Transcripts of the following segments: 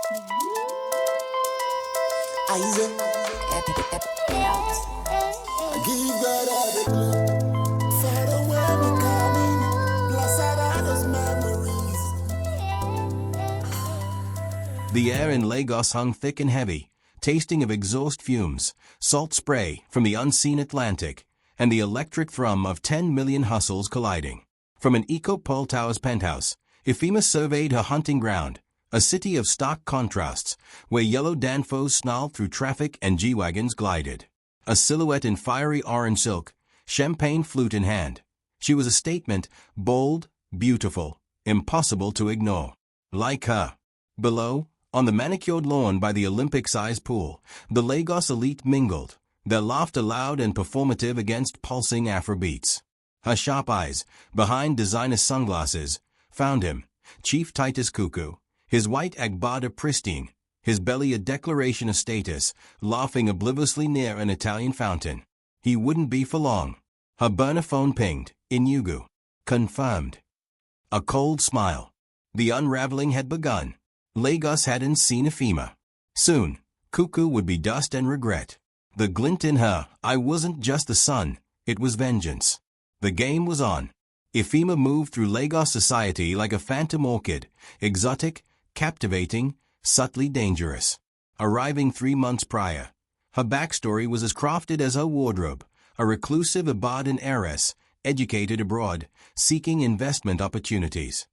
The air in Lagos hung thick and heavy, tasting of exhaust fumes, salt spray from the unseen Atlantic, and the electric thrum of 10 million hustles colliding. From an Folktale's penthouse, Ifeoma surveyed her hunting ground, a city of stark contrasts, where yellow danfos snarled through traffic and G-wagons glided. A silhouette in fiery orange silk, champagne flute in hand. She was a statement, bold, beautiful, impossible to ignore. Like her. Below, on the manicured lawn by the Olympic-sized pool, the Lagos elite mingled, their laughter loud and performative against pulsing Afrobeats. Her sharp eyes, behind designer sunglasses, found him, Chief Titus Cuckoo, his white agbada pristine, his belly a declaration of status, laughing obliviously near an Italian fountain. He wouldn't be for long. Her burner phone pinged, Inugu. Confirmed. A cold smile. The unraveling had begun. Lagos hadn't seen Ifeoma. Soon, Cuckoo would be dust and regret. The glint in her eye wasn't just the sun, it was vengeance. The game was on. Ifeoma moved through Lagos society like a phantom orchid, exotic, captivating, subtly dangerous. Arriving 3 months prior, her backstory was as crafted as her wardrobe, a reclusive Ibadan heiress, educated abroad, seeking investment opportunities.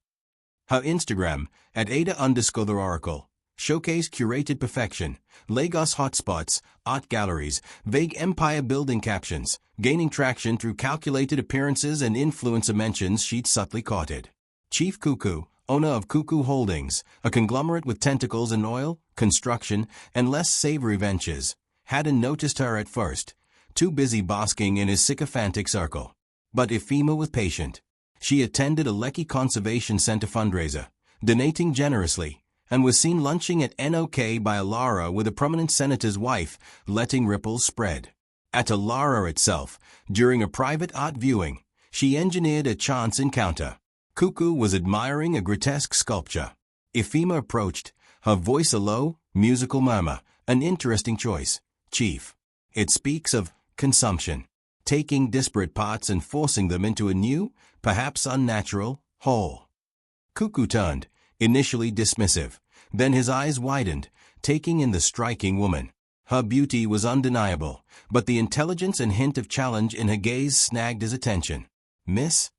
Her Instagram, at Ada_the Oracle, showcased curated perfection, Lagos hotspots, art galleries, vague empire-building captions, gaining traction through calculated appearances and influencer mentions she'd subtly courted. Chief Cuckoo, owner of Cuckoo Holdings, a conglomerate with tentacles in oil, construction, and less savory ventures, hadn't noticed her at first, too busy basking in his sycophantic circle. But Ifeoma was patient. She attended a Lekki Conservation Center fundraiser, donating generously, and was seen lunching at NOK by Alara with a prominent senator's wife, letting ripples spread. At Alara itself, during a private art viewing, she engineered a chance encounter. Cuckoo was admiring a grotesque sculpture. Ifeoma approached, her voice a low, musical murmur, an interesting choice, Chief. It speaks of consumption, taking disparate parts and forcing them into a new, perhaps unnatural, whole. Cuckoo turned, initially dismissive, then his eyes widened, taking in the striking woman. Her beauty was undeniable, but the intelligence and hint of challenge in her gaze snagged his attention. Miss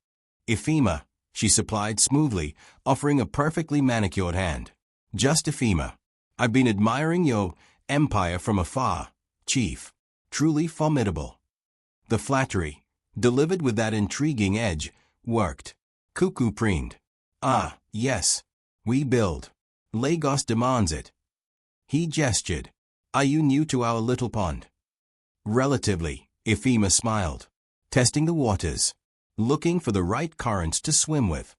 Ifeoma, she supplied smoothly, offering a perfectly manicured hand. Just Ifeoma. I've been admiring your empire from afar, Chief. Truly formidable. The flattery, delivered with that intriguing edge, worked. Cuckoo preened. Ah, yes. We build. Lagos demands it. He gestured. Are you new to our little pond? Relatively, Ifeoma smiled. Testing the waters. Looking for the right currents to swim with.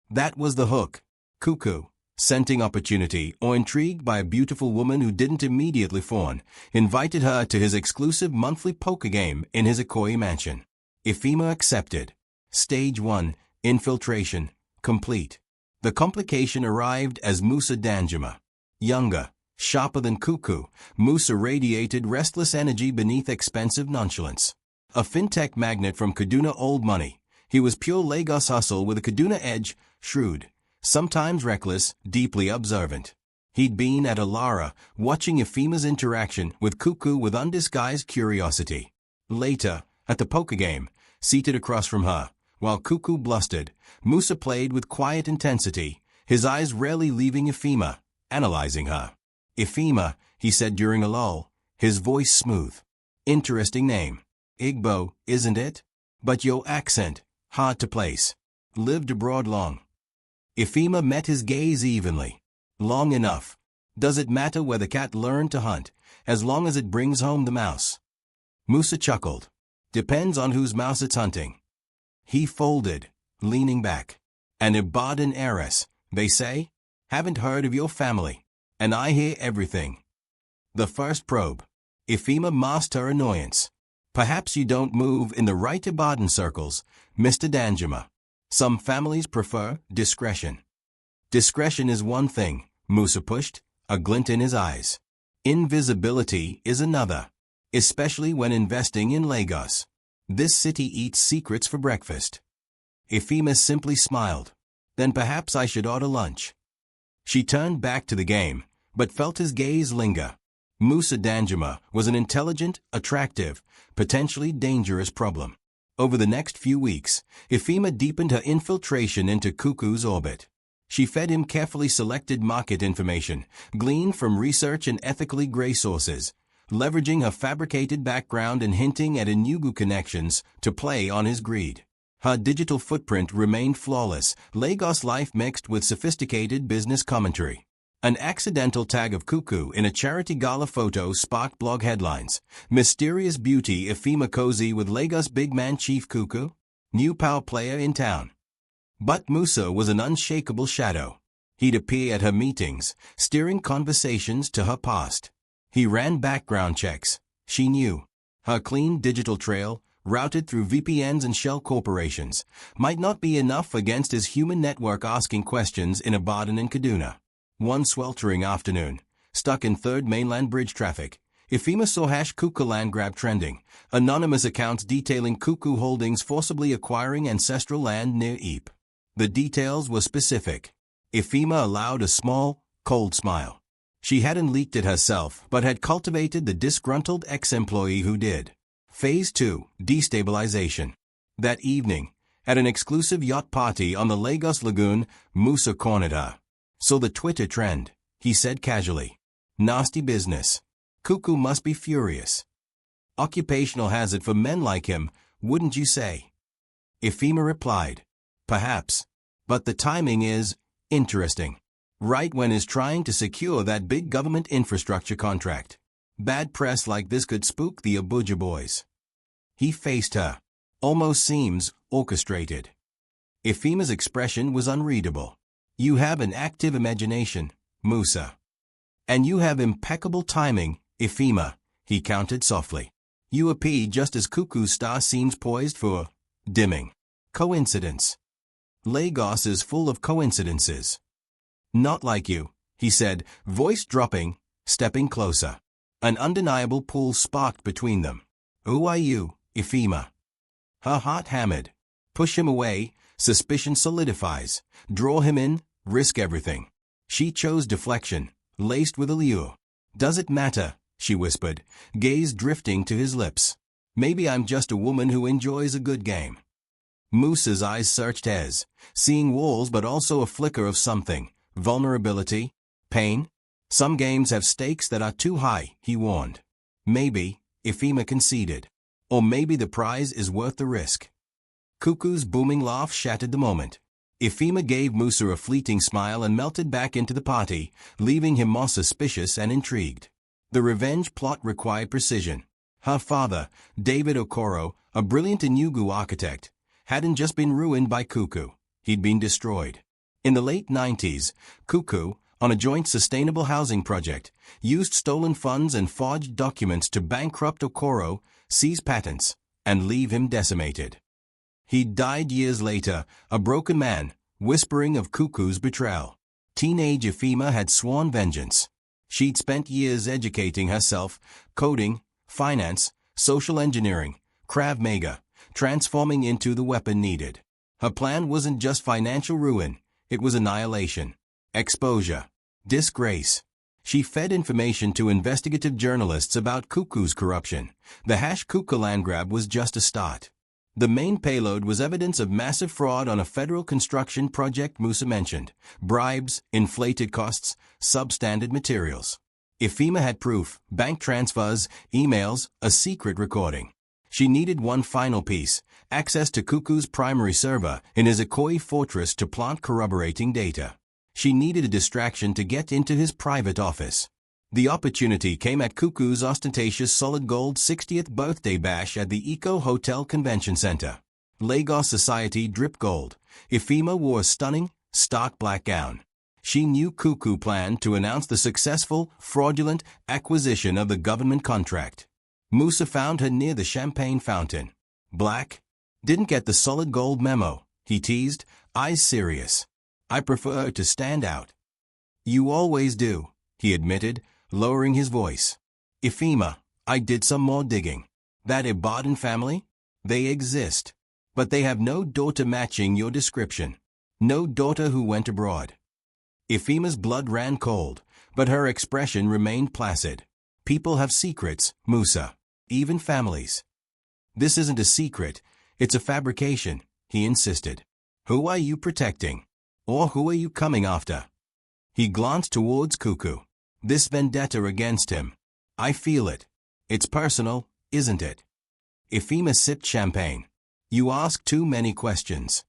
That was the hook. Cuckoo, scenting opportunity or intrigued by a beautiful woman who didn't immediately fawn, invited her to his exclusive monthly poker game in his Ikoyi mansion. Ifeoma accepted. Stage 1, infiltration, complete. The complication arrived as Musa Danjuma. Younger, sharper than Cuckoo, Musa radiated restless energy beneath expensive nonchalance. A fintech magnate from Kaduna old money, he was pure Lagos hustle with a Kaduna edge, shrewd, sometimes reckless, deeply observant. He'd been at Alara, watching Ifeoma's interaction with Cuckoo with undisguised curiosity. Later, at the poker game, seated across from her, while Cuckoo blustered, Musa played with quiet intensity, his eyes rarely leaving Ifeoma, analyzing her. Ifeoma, he said during a lull, his voice smooth. Interesting name. Igbo, isn't it? But your accent, hard to place. Lived abroad long. Ifeoma met his gaze evenly. Long enough. Does it matter where the cat learned to hunt, as long as it brings home the mouse? Musa chuckled. Depends on whose mouse it's hunting. He folded, leaning back. An Ibadan heiress, they say? Haven't heard of your family. And I hear everything. The first probe. Ifeoma masked her annoyance. Perhaps you don't move in the right Ibadan circles, Mr. Danjuma. Some families prefer discretion. Discretion is one thing, Musa pushed, a glint in his eyes. Invisibility is another, especially when investing in Lagos. This city eats secrets for breakfast. Ifeoma simply smiled. Then perhaps I should order lunch. She turned back to the game, but felt his gaze linger. Musa Danjuma was an intelligent, attractive, potentially dangerous problem. Over the next few weeks, Ifeoma deepened her infiltration into Cuckoo's orbit. She fed him carefully selected market information, gleaned from research and ethically gray sources, leveraging her fabricated background and hinting at Enugu connections to play on his greed. Her digital footprint remained flawless, Lagos life mixed with sophisticated business commentary. An accidental tag of Cuckoo in a charity gala photo sparked blog headlines. Mysterious beauty Ifeoma cozy with Lagos big man Chief Cuckoo? New power player in town. But Musa was an unshakable shadow. He'd appear at her meetings, steering conversations to her past. He ran background checks. She knew. Her clean digital trail, routed through VPNs and shell corporations, might not be enough against his human network asking questions in Ibadan and Kaduna. One sweltering afternoon, stuck in 3rd Mainland Bridge traffic, Ifeoma saw #Cuckoo land grab trending, anonymous accounts detailing Cuckoo Holdings forcibly acquiring ancestral land near Ipe. The details were specific. Ifeoma allowed a small, cold smile. She hadn't leaked it herself, but had cultivated the disgruntled ex-employee who did. Phase 2, Destabilization. That evening, at an exclusive yacht party on the Lagos Lagoon, Musa cornered her. So the Twitter trend, he said casually. Nasty business. Cuckoo must be furious. Occupational hazard for men like him, wouldn't you say? Ifeoma replied. Perhaps. But the timing is interesting. Right when he's trying to secure that big government infrastructure contract. Bad press like this could spook the Abuja boys. He faced her. Almost seems orchestrated. Ifeoma's expression was unreadable. You have an active imagination, Musa. And you have impeccable timing, Ifeoma, he countered softly. You appear just as Cuckoo's star seems poised for dimming. Coincidence. Lagos is full of coincidences. Not like you, he said, voice dropping, stepping closer. An undeniable pull sparked between them. Who are you, Ifeoma? Her heart hammered. Push him away, suspicion solidifies. Draw him in, risk everything. She chose deflection, laced with allure. Does it matter, she whispered, gaze drifting to his lips. Maybe I'm just a woman who enjoys a good game. Musa's eyes searched his, seeing walls but also a flicker of something. Vulnerability? Pain? Some games have stakes that are too high, he warned. Maybe, Ifeoma conceded. Or maybe the prize is worth the risk. Cuckoo's booming laugh shattered the moment. Ifeoma gave Musa a fleeting smile and melted back into the party, leaving him more suspicious and intrigued. The revenge plot required precision. Her father, David Okoro, a brilliant Enugu architect, hadn't just been ruined by Cuckoo. He'd been destroyed. In the late 90s, Cuckoo, on a joint sustainable housing project, used stolen funds and forged documents to bankrupt Okoro, seize patents, and leave him decimated. He died years later, a broken man, whispering of Cuckoo's betrayal. Teenage Ifeoma had sworn vengeance. She'd spent years educating herself, coding, finance, social engineering, Krav Maga, transforming into the weapon needed. Her plan wasn't just financial ruin, it was annihilation, exposure, disgrace. She fed information to investigative journalists about Cuckoo's corruption. The #Cuckoo land grab was just a start. The main payload was evidence of massive fraud on a federal construction project Musa mentioned. Bribes, inflated costs, substandard materials. Ifeoma had proof, bank transfers, emails, a secret recording. She needed one final piece, access to Cuckoo's primary server in his Ikoyi fortress to plant corroborating data. She needed a distraction to get into his private office. The opportunity came at Cuckoo's ostentatious solid gold 60th birthday bash at the Eco Hotel Convention Center. Lagos society drip gold. Ifeoma wore a stunning, stark black gown. She knew Cuckoo planned to announce the successful, fraudulent acquisition of the government contract. Musa found her near the champagne fountain. Black? Didn't get the solid gold memo, he teased, eyes serious. I prefer to stand out. You always do, he admitted, lowering his voice. Ifeoma, I did some more digging. That Ibadan family? They exist. But they have no daughter matching your description. No daughter who went abroad. Ifeoma's blood ran cold, but her expression remained placid. People have secrets, Musa. Even families. This isn't a secret, it's a fabrication, he insisted. Who are you protecting? Or who are you coming after? He glanced towards Cuckoo. This vendetta against him. I feel it. It's personal, isn't it? Ifeoma sipped champagne. You ask too many questions.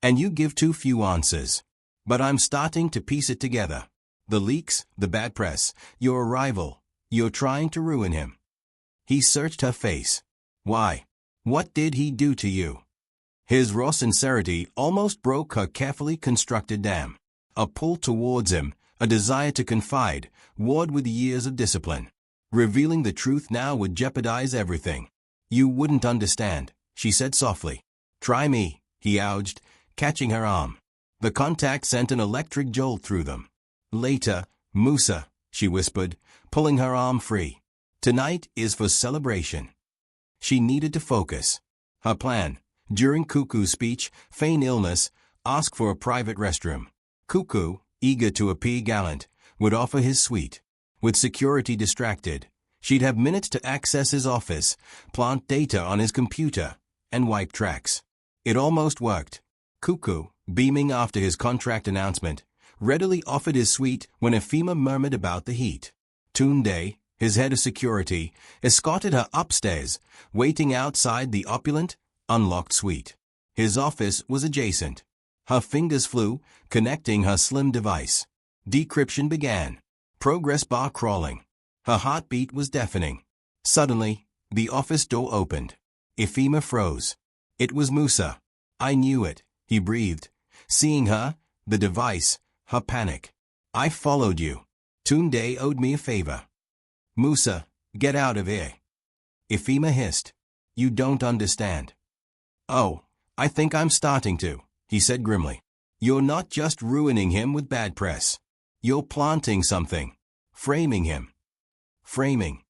And you give too few answers. But I'm starting to piece it together. The leaks, the bad press, your arrival. You're trying to ruin him. He searched her face. Why? What did he do to you? His raw sincerity almost broke her carefully constructed dam. A pull towards him, a desire to confide, warred with years of discipline. Revealing the truth now would jeopardize everything. You wouldn't understand, she said softly. Try me, he gouged, catching her arm. The contact sent an electric jolt through them. Later, Musa, she whispered, pulling her arm free. Tonight is for celebration. She needed to focus. Her plan, during Cuckoo's speech, feign illness, ask for a private restroom. Cuckoo, eager to appear gallant, would offer his suite. With security distracted, she'd have minutes to access his office, plant data on his computer, and wipe tracks. It almost worked. Cuckoo, beaming after his contract announcement, readily offered his suite when Ifeoma murmured about the heat. Tunde, his head of security, escorted her upstairs, waiting outside the opulent, unlocked suite. His office was adjacent. Her fingers flew, connecting her slim device. Decryption began. Progress bar crawling. Her heartbeat was deafening. Suddenly, the office door opened. Ifeoma froze. It was Musa. I knew it, he breathed. Seeing her, the device, her panic. I followed you. Tunde owed me a favor. Musa, get out of here. Ifeoma hissed. You don't understand. Oh, I think I'm starting to, he said grimly. You're not just ruining him with bad press. You're planting something. Framing him. Framing.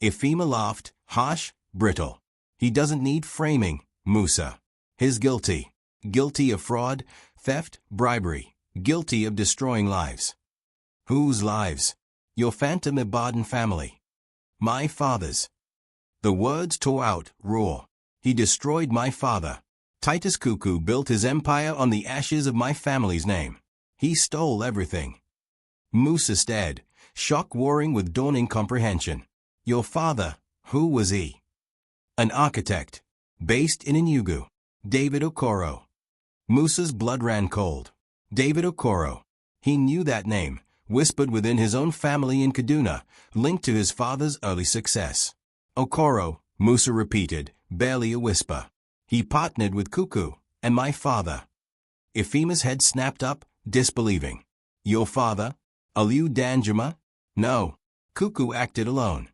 Ifeoma laughed, harsh, brittle. He doesn't need framing, Musa. He's guilty. Guilty of fraud, theft, bribery. Guilty of destroying lives. Whose lives? Your phantom Ibadan family. My father's. The words tore out, raw. He destroyed my father. Titus Cuckoo built his empire on the ashes of my family's name. He stole everything. Musa stared, shock warring with dawning comprehension. Your father, who was he? An architect. Based in Enugu. David Okoro. Musa's blood ran cold. David Okoro. He knew that name, whispered within his own family in Kaduna, linked to his father's early success. Okoro, Musa repeated, barely a whisper. He partnered with Cuckoo, and my father. Ifeoma's head snapped up, disbelieving. Your father? Musa Danjuma? No. Cuckoo acted alone.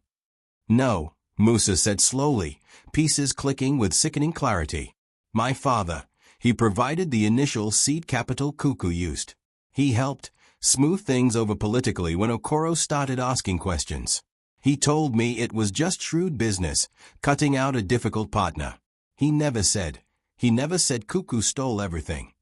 No, Musa said slowly, pieces clicking with sickening clarity. My father. He provided the initial seed capital Cuckoo used. He helped smooth things over politically when Okoro started asking questions. He told me it was just shrewd business, cutting out a difficult partner. He never said Cuckoo stole everything.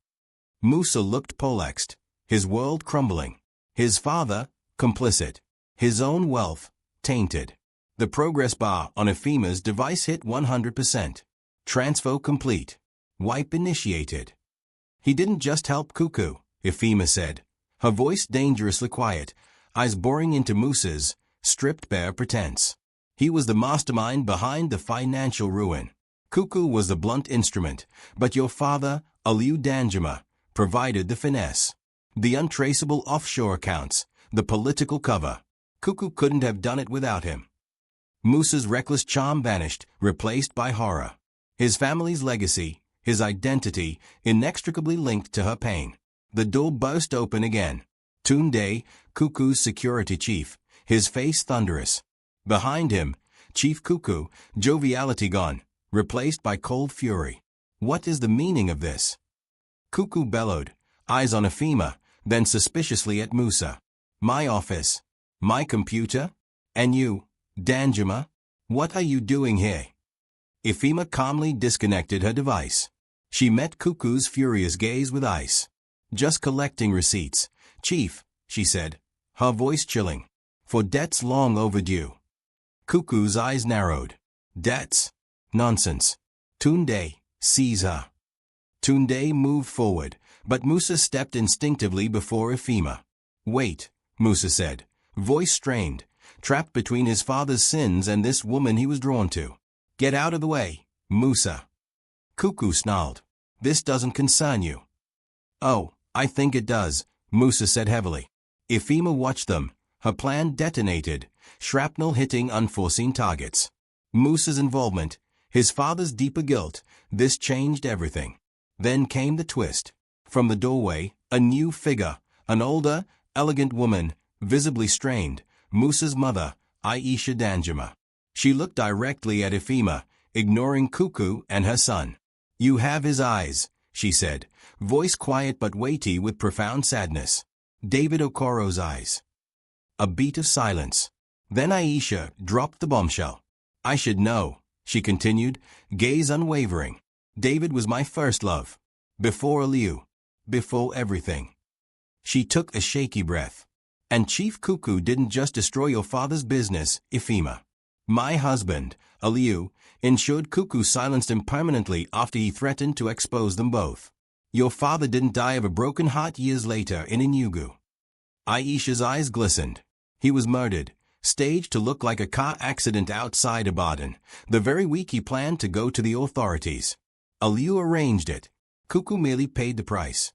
Musa looked poleaxed, his world crumbling. His father, complicit. His own wealth, tainted. The progress bar on Ifeoma's device hit 100%. Transfer complete. Wipe initiated. He didn't just help Cuckoo, Ifeoma said, her voice dangerously quiet, eyes boring into Musa's, stripped bare pretense. He was the mastermind behind the financial ruin. Cuckoo was the blunt instrument, but your father, Musa Danjuma, provided the finesse. The untraceable offshore accounts, the political cover. Cuckoo couldn't have done it without him. Musa's reckless charm vanished, replaced by horror. His family's legacy, his identity, inextricably linked to her pain. The door burst open again. Tunde, Cuckoo's security chief, his face thunderous. Behind him, Chief Cuckoo, joviality gone, replaced by cold fury. What is the meaning of this? Cuckoo bellowed, eyes on Ifeoma, then suspiciously at Musa. My office. My computer? And you, Danjuma? What are you doing here? Ifeoma calmly disconnected her device. She met Cuckoo's furious gaze with ice. Just collecting receipts, Chief, she said, her voice chilling. For debts long overdue. Cuckoo's eyes narrowed. Debts? Nonsense. Tunde, seize her. Tunde moved forward, but Musa stepped instinctively before Ifeoma. Wait, Musa said, voice strained, trapped between his father's sins and this woman he was drawn to. Get out of the way, Musa. Cuckoo snarled. This doesn't concern you. Oh, I think it does, Musa said heavily. Ifeoma watched them. Her plan detonated, shrapnel hitting unforeseen targets. Musa's involvement, his father's deeper guilt, this changed everything. Then came the twist. From the doorway, a new figure, an older, elegant woman, visibly strained, Musa's mother, Aisha Danjuma. She looked directly at Ifeoma, ignoring Cuckoo and her son. You have his eyes, she said, voice quiet but weighty with profound sadness. David Okoro's eyes. A beat of silence. Then Aisha dropped the bombshell. I should know, she continued, gaze unwavering. David was my first love. Before Aliu. Before everything. She took a shaky breath. And Chief Cuckoo didn't just destroy your father's business, Ifeoma. My husband, Aliu, ensured Cuckoo silenced him permanently after he threatened to expose them both. Your father didn't die of a broken heart years later in Enugu. Aisha's eyes glistened. He was murdered, staged to look like a car accident outside Ibadan, the very week he planned to go to the authorities. Aliu arranged it. Cuckoo merely paid the price.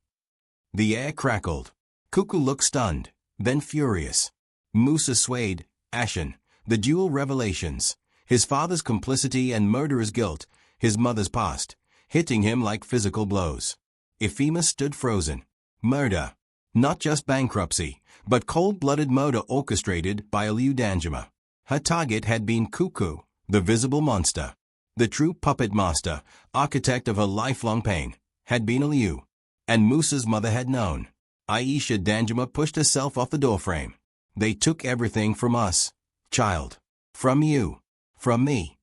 The air crackled. Cuckoo looked stunned, then furious. Musa swayed, ashen, the dual revelations, his father's complicity and murderer's guilt, his mother's past, hitting him like physical blows. Ifeoma stood frozen. Murder. Not just bankruptcy, but cold-blooded murder orchestrated by Aliu Danjuma. Her target had been Cuckoo, the visible monster. The true puppet master, architect of her lifelong pain, had been Aliu. And Musa's mother had known. Aisha Danjuma pushed herself off the doorframe. They took everything from us, child. From you. From me.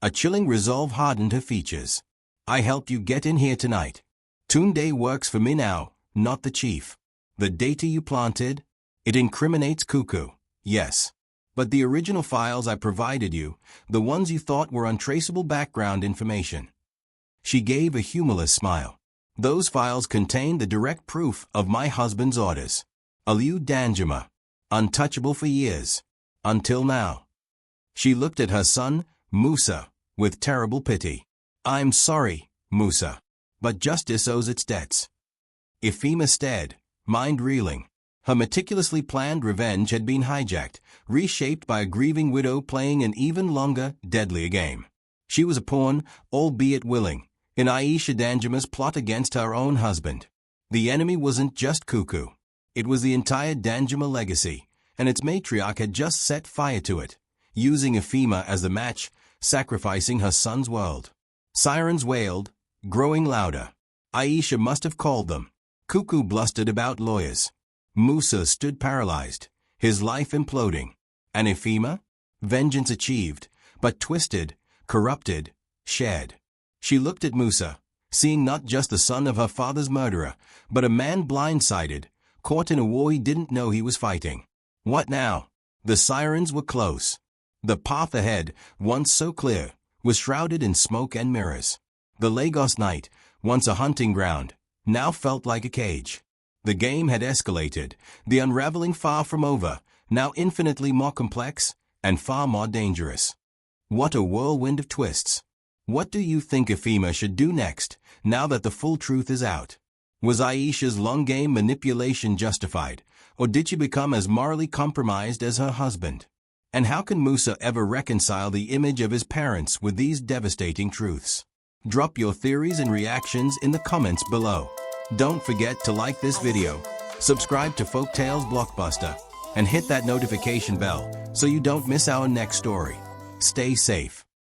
A chilling resolve hardened her features. I helped you get in here tonight. Tunde works for me now, not the chief. The data you planted? It incriminates Cuckoo, yes. But the original files I provided you, the ones you thought were untraceable background information. She gave a humorless smile. Those files contained the direct proof of my husband's orders. Aliu Danjuma. Untouchable for years. Until now. She looked at her son, Musa, with terrible pity. I'm sorry, Musa. But justice owes its debts. Ifeoma stared, mind reeling. Her meticulously planned revenge had been hijacked, reshaped by a grieving widow playing an even longer, deadlier game. She was a pawn, albeit willing, in Aisha Danjuma's plot against her own husband. The enemy wasn't just Cuckoo. It was the entire Danjuma legacy, and its matriarch had just set fire to it, using Ifeoma as the match, sacrificing her son's world. Sirens wailed, growing louder. Aisha must have called them. Cuckoo blustered about lawyers. Musa stood paralyzed, his life imploding. And Ifeoma? Vengeance achieved, but twisted, corrupted, shared. She looked at Musa, seeing not just the son of her father's murderer, but a man blindsided, caught in a war he didn't know he was fighting. What now? The sirens were close. The path ahead, once so clear, was shrouded in smoke and mirrors. The Lagos night, once a hunting ground, now felt like a cage. The game had escalated, the unraveling far from over, now infinitely more complex and far more dangerous. What a whirlwind of twists. What do you think Ifeoma should do next, now that the full truth is out? Was Aisha's long-game manipulation justified, or did she become as morally compromised as her husband? And how can Musa ever reconcile the image of his parents with these devastating truths? Drop your theories and reactions in the comments below. Don't forget to like this video, subscribe to Folktales Blockbuster, and hit that notification bell so you don't miss our next story. Stay safe.